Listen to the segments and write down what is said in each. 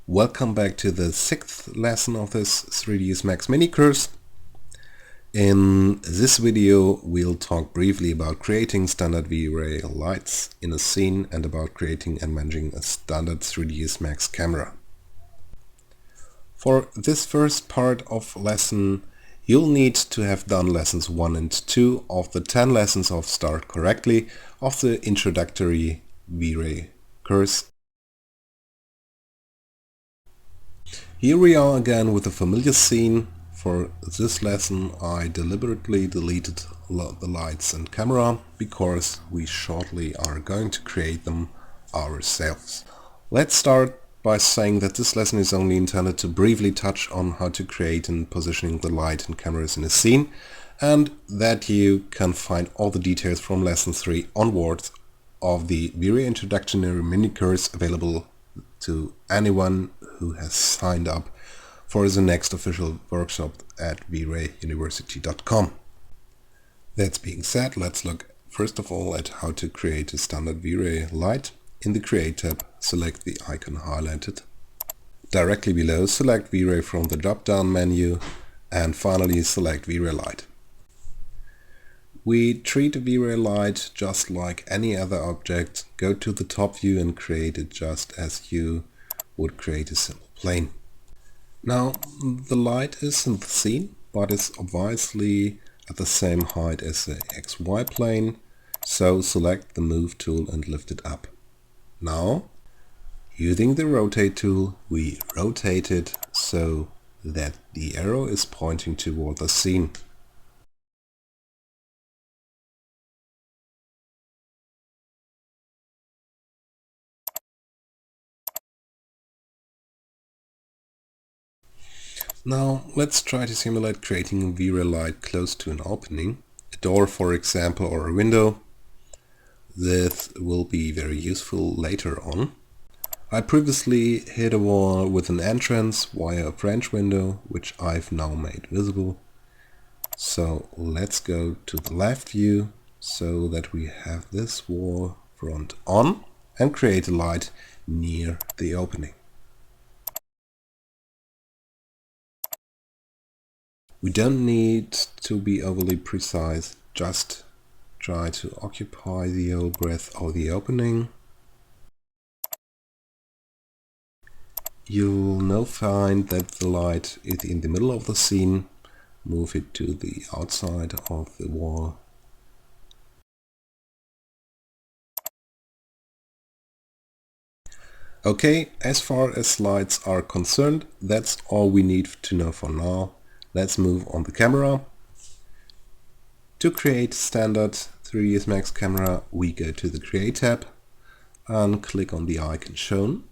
Welcome back to the 6th lesson of this 3ds Max mini course. In this video we'll talk briefly about creating standard Vray lights in a scene and about creating and managing a standard 3ds Max camera. For this first part of lesson you'll need to have done lessons 1 and 2 of the 10 lessons of Start Correctly of the introductory Vray course. Here we are again with a familiar scene. For this lesson I deliberately deleted the lights and camera because we shortly are going to create them ourselves. Let's start by saying that this lesson is only intended to briefly touch on how to create and positioning the light and cameras in a scene, and that you can find all the details from lesson 3 onwards of the Vray introductory mini course available to anyone who has signed up for the next official workshop at vrayuniversity.com. That being said, let's look first of all at how to create a standard Vray light. In the Create tab, select the icon highlighted. Directly below, select Vray from the drop-down menu and finally select Vray Light. We treat a Vray light just like any other object. Go to the top view and create it just as you would create a simple plane. Now the light is in the scene, but is obviously at the same height as the XY plane, so select the Move tool and lift it up. Now, using the Rotate tool, we rotate it so that the arrow is pointing toward the scene. Now let's try to simulate creating a Vray light close to an opening, a door for example, or a window. This will be very useful later on. I previously hit a wall with an entrance via a French window, which I've now made visible. So let's go to the left view so that we have this wall front on and create a light near the opening. We don't need to be overly precise, just try to occupy the whole breadth of the opening. You'll now find that the light is in the middle of the scene. Move it to the outside of the wall. Okay, as far as lights are concerned, that's all we need to know for now. Let's move on the camera. To create standard 3ds Max camera, we go to the Create tab and click on the icon shown.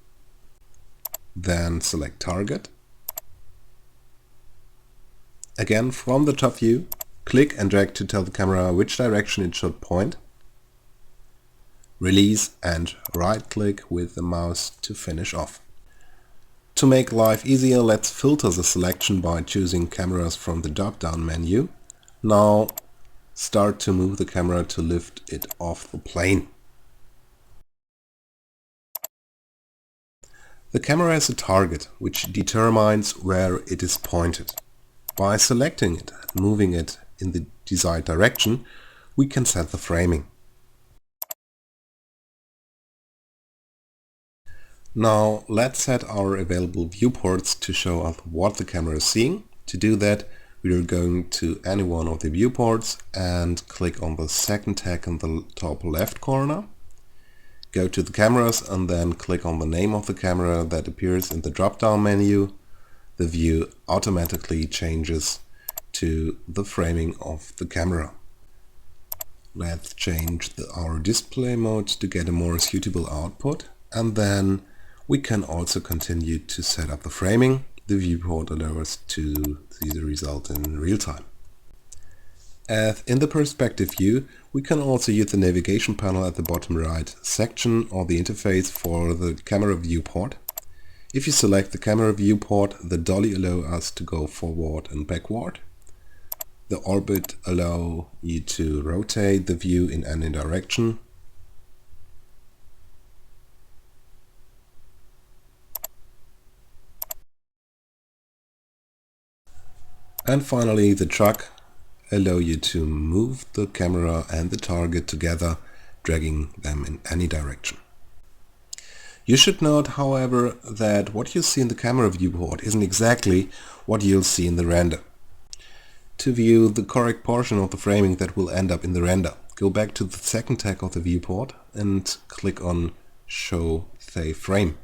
Then select Target. Again, from the top view, click and drag to tell the camera which direction it should point. Release and right-click with the mouse to finish off. To make life easier, let's filter the selection by choosing cameras from the drop-down menu. Now start to move the camera to lift it off the plane. The camera has a target which determines where it is pointed. By selecting it and moving it in the desired direction, we can set the framing. Now let's set our available viewports to show us what the camera is seeing. To do that, we are going to any one of the viewports and click on the second tag in the top left corner. Go to the cameras and then click on the name of the camera that appears in the drop-down menu. The view automatically changes to the framing of the camera. Let's change our display mode to get a more suitable output, and then we can also continue to set up the framing. The viewport allows us to see the result in real time. As in the perspective view, we can also use the navigation panel at the bottom right section or the interface for the camera viewport. If you select the camera viewport, the dolly allows us to go forward and backward. The orbit allows you to rotate the view in any direction. And finally, the truck allow you to move the camera and the target together, dragging them in any direction. You should note, however, that what you see in the camera viewport isn't exactly what you'll see in the render. To view the correct portion of the framing that will end up in the render, go back to the second tag of the viewport and click on Show Save Frame.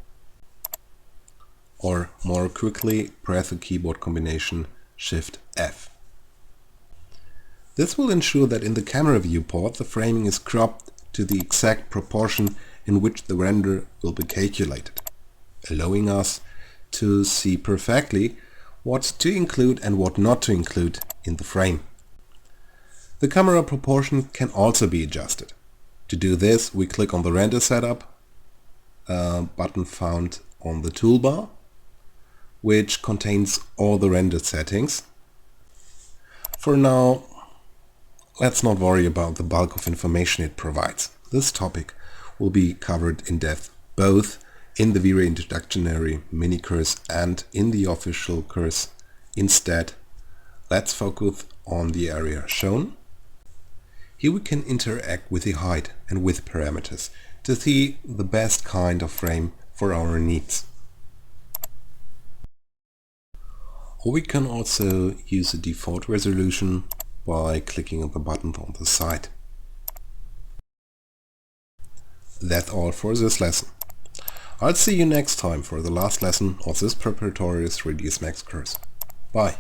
Or more quickly, press the keyboard combination Shift F. This will ensure that in the camera viewport the framing is cropped to the exact proportion in which the render will be calculated, allowing us to see perfectly what to include and what not to include in the frame. The camera proportion can also be adjusted. To do this, we click on the Render Setup button found on the toolbar, which contains all the render settings. For now, let's not worry about the bulk of information it provides. This topic will be covered in depth both in the Vray introductory mini course and in the official course. Instead, let's focus on the area shown. Here we can interact with the height and width parameters to see the best kind of frame for our needs. Or we can also use the default resolution by clicking on the button on the side. That's all for this lesson. I'll see you next time for the last lesson of this preparatory 3ds Max course. Bye.